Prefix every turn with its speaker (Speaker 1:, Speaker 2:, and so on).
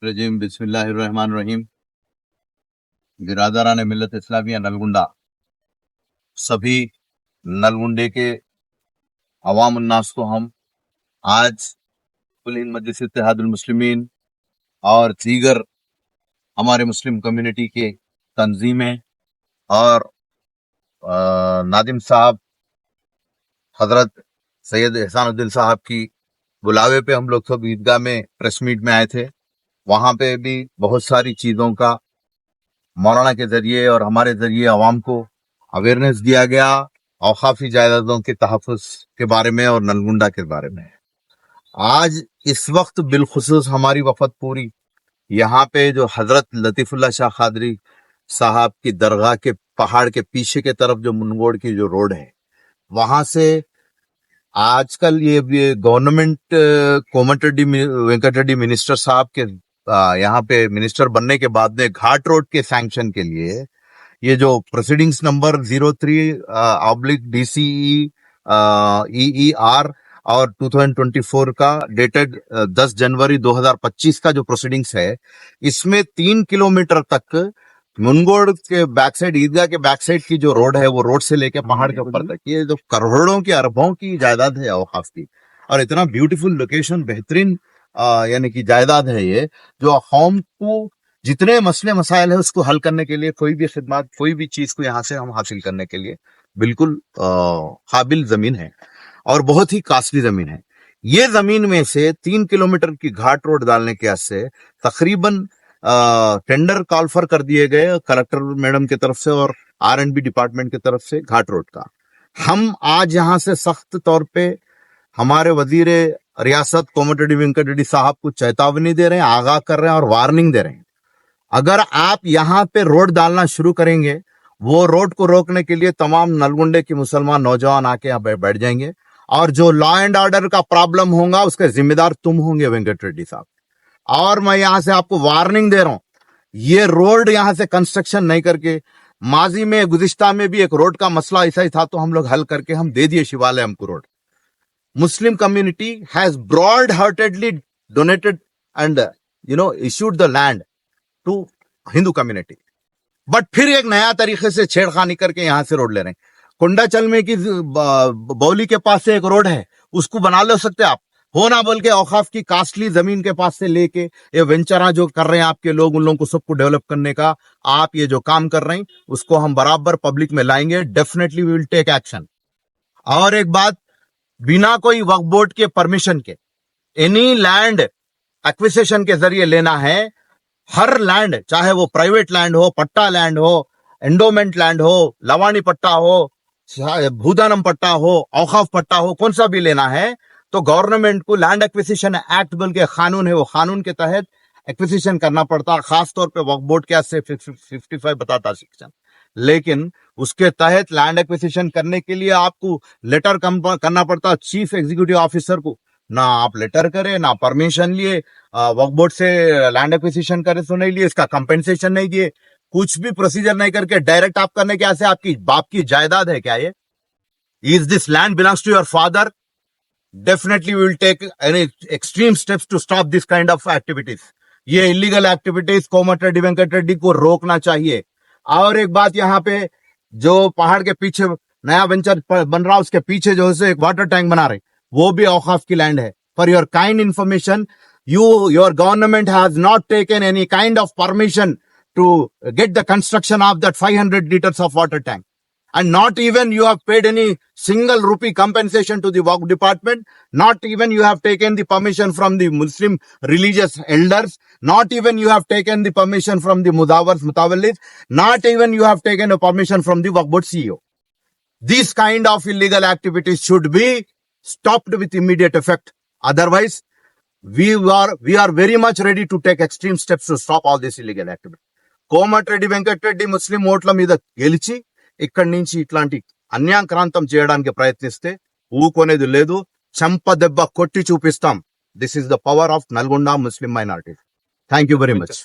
Speaker 1: रजीम बिस्मिल्लाहिर्रहमानिर्रहीम। बिरादरान मिल्लत इस्लामिया नलगुंडा, सभी नलगुंडे के अवाम उन्नास को हम आज कुल हिंद मजलिस इत्तेहादुल मुस्लिमीन और दीगर हमारे मुस्लिम कम्युनिटी के तंजीमें और नादिम साहब हजरत सैयद एहसानुद्दीन साहब की बुलावे पे हम लोग सब ईदगाह में प्रेस मीट में आए थे। वहां पे भी बहुत सारी चीजों का मौलाना के जरिए और हमारे जरिए अवाम को अवेयरनेस दिया गया, औकाफी जायदादों के तहफ़्फ़ुज़ के बारे में और नलगुंडा के बारे में। आज इस वक्त बिलखुसूस हमारी वफद पूरी यहाँ पे जो हजरत लतीफुल्लाह शाह कादरी साहब की दरगाह के पहाड़ के पीछे के तरफ जो मुनगोड़ की जो रोड है, वहां से आजकल ये गवर्नमेंट कोमटिरेड्डी वेंकटरेड्डी मिनिस्टर साहब के यहाँ पे मिनिस्टर बनने के बाद में घाट रोड के सैंक्शन के लिए ये जो प्रोसीडिंग्स नंबर 03/DCE EER और 2024 का डेटेड 10 जनवरी 2025 का जो प्रोसीडिंग्स है, इसमें 3 किलोमीटर तक मुनगोड़ के बैक साइड, ईदगाह के बैक साइड की जो रोड है, वो रोड से लेके पहाड़ के ऊपर तक ये जो करोड़ों की अरबों की जायदाद है औकाफ की, और इतना ब्यूटीफुल लोकेशन, बेहतरीन यानी कि जायदाद है ये, जो कौम को जितने मसले मसाइल है उसको हल करने के लिए, कोई भी खिदमत, कोई भी चीज को यहाँ से हम हासिल करने के लिए बिल्कुल काबिल जमीन है और बहुत ही कास्टली जमीन है। ये जमीन में से 3 किलोमीटर की घाट रोड डालने के वास्ते तकरीबन टेंडर कॉल फॉर कर दिए गए कलेक्टर मैडम की तरफ से और R&B डिपार्टमेंट की तरफ से घाट रोड का। हम आज यहाँ से सख्त तौर पे हमारे वजीर रियासत कोमटिरेड्डी वेंकटरेड्डी साहब को चेतावनी दे रहे हैं, आगाह कर रहे हैं और वार्निंग दे रहे हैं। अगर आप यहाँ पे रोड डालना शुरू करेंगे, वो रोड को रोकने के लिए तमाम नलगुंडे के मुसलमान नौजवान आके यहाँ बैठ जाएंगे और जो लॉ एंड ऑर्डर का प्रॉब्लम होगा उसके जिम्मेदार तुम होंगे वेंकटरेड्डी साहब। और मैं यहाँ से आपको वार्निंग दे रहा हूं, ये रोड यहाँ से कंस्ट्रक्शन नहीं करके, माजी में गुज़िश्ता में भी एक रोड का मसला ऐसा ही था तो हम लोग हल करके हम दे दिए शिवालय हमको road. Muslim community has broad heartedly donated and issued the land to Hindu community, but फिर एक नया तरीके से छेड़खानी करके यहाँ से रोड ले रहे हैं। कुंडाचल में की बौली के पास से एक रोड है, उसको बना ले सकते आप, हो ना बोल के औकाफ की कास्टली जमीन के पास से लेके ये वेंचरा जो कर रहे हैं आपके लोग, उन लोगों को सबको डेवलप करने का आप ये जो काम कर रहे हैं उसको हम बराबर पब्लिक में लाएंगे। Definitely we will take action. और एक बात, बिना कोई वक्फ बोर्ड के परमिशन के एनी लैंड एक्विजिशन के जरिए लेना है, हर लैंड, चाहे वो प्राइवेट लैंड हो, पट्टा लैंड हो, एंडोमेंट लैंड हो, लवानी पट्टा हो, भूदानम पट्टा हो, औकाफ पट्टा हो, कौन सा भी लेना है तो गवर्नमेंट को लैंड एक्विजिशन एक्ट बोल के कानून है, वो कानून के तहत एक्विजिशन करना पड़ता। खासतौर पे वक्फ बोर्ड के से 55 बताता सेक्शन, लेकिन उसके तहत लैंड एक्विजिशन करने के लिए आपको लेटर करना पड़ता चीफ एग्जीक्यूटिव ऑफिसर को। ना आप लेटर करे, ना परमिशन लिए, वक्फ बोर्ड से लैंड एक्विजिशन करे तो नहीं लिए, इसका कंपेंसेशन नहीं दिए, कुछ भी प्रोसीजर नहीं करके डायरेक्ट आप करने के से आपकी बाप की जायदाद है क्या ये? Is this land belongs to your father? Definitely we will take any extreme steps to stop this kind of activities. ये इलीगल एक्टिविटीज कोमटिरेड्डी वेंकटरेड्डी को रोकना चाहिए। और एक बात, यहाँ पे जो पहाड़ के पीछे नया वेंचर बन रहा है उसके पीछे जो है एक वाटर टैंक बना रहे, वो भी औकाफ की लैंड है। For your kind information, your government has not taken any kind of permission to get the construction of that 500 liters of water tank. And not even you have paid any single rupee compensation to the Waqf department. Not even you have taken the permission from the Muslim religious elders. Not even you have taken the permission from the Mutawallis. Not even you have taken a permission from the Waqf board CEO. These kind of illegal activities should be stopped with immediate effect. Otherwise, we are very much ready to take extreme steps to stop all this illegal activity. Komatireddy Venkatreddy Muslim ఓట్ల మీద గెలిచి ఇక్కడి నుంచి ఇట్లాంటి అన్యాక్రాంతం చేయడానికి ప్రయత్నిస్తే ఊకొనేది లేదు, చంపదెబ్బ కొట్టి చూపిస్తాం. This is the power of Nalgonda Muslim minority. Thank you very much.